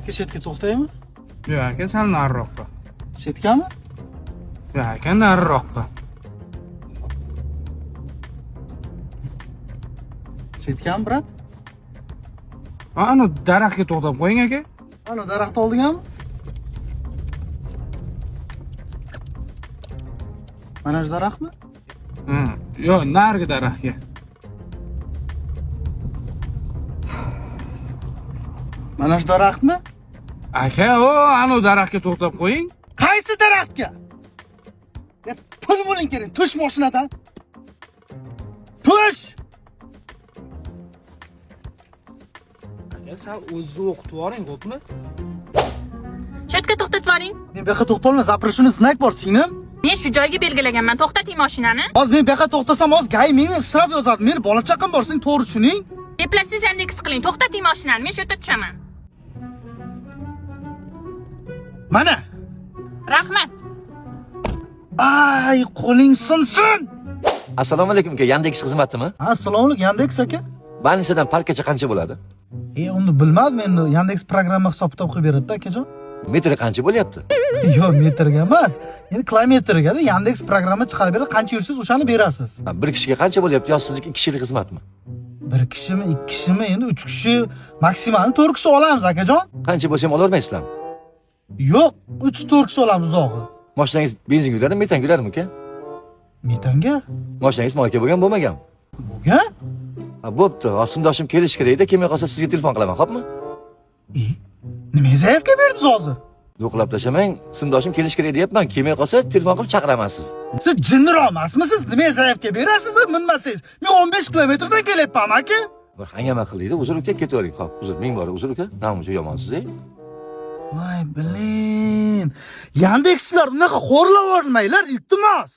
Aka chetga to'xtaymi? Yo'q aka, sal nariroqqa. Chetkami? Yo'q aka, nariroqqa. Chetkami, brat? Ana daraxtga to'xtab qo'ying aka. Ana daraxt oldingami? Mana shu daraxtmi? Yo'q, narigi daraxtga. Mana shu daraxtmi? Aka, ana daraxtga to'xtab qo'ying. Qaysi daraxtga? Pul bo'ling kerak, tush mashinadan. Tush! Aka, sal o'zingizni o'qitib yuboring, xo'pmi? Chetga to'xtatib yuboring. Men bu yoqqa to'xtolmay, zaprashuni znak bor, singlim. Men shu joyga belgilaganman. To'xtating mashinani. Hozir men bu yoqqa to'xtasam, hozir gay menga isrof yozadi. Meni bola chaqam bor, sen to'g'ri tushuning. Deplatsiz indeks qiling. To'xtating mashinani. Men shu yerda tushaman. Mana. Rahmat. Ay, qo'ling sinsin. Assalomu alaykum aka, Yandex xizmatimi? Assalomu alaykum, Yandex aka. Bannisadan parkgacha qancha bo'ladi? Uni bilmadim endi. Yandex programma hisob-kitob qilib beradi-da, akajon. Metri qancha bo'lyapti? Yo'q, metrga emas. Endi kilometrga-da Yandex programma chiqarib beradi. Qancha yursiz, o'shani berasiz. Bir kishiga qancha bo'lyapti? Yo sizniki 2 kishilik xizmatmi? Bir kishimi, 2 kishimi, endi 3 kishi, maksimal 4 kishi olamiz, akajon. Qancha bo'lsa ham ololmaysizlarmi? Yo'q, 3-4 kishi olamiz uzog'i. Mashinangiz benzin yuladimi, metan yuladimi aka? Metanga? Mashinangiz marka bo'lgan bo'lmagan? Bo'lgan? Ha, bo'pti. Simdoshim kelish kerak-da, kelmay qolsa sizga telefon qilaman, xo'pmi? Nima zaifga berdingiz hozir? Yo'qlab tashamang, simdoshim kelish kerak deyapman. Kelmay qolsa telefon qilib chaqiraman siz. Siz jinniroq emasmisiz? Nima zaifga berasiz va minmasangiz? Men 15 kilometrdan kelyapman, aka. Bir hangama qildingda, uzr uka, ketavering. Xo'p, uzr, ming bor, uzr uka. Namuncha yomonsiz-ey. Voy, bilin. Yandexchilar unaqa xo'rlab olmanglar, iltimos.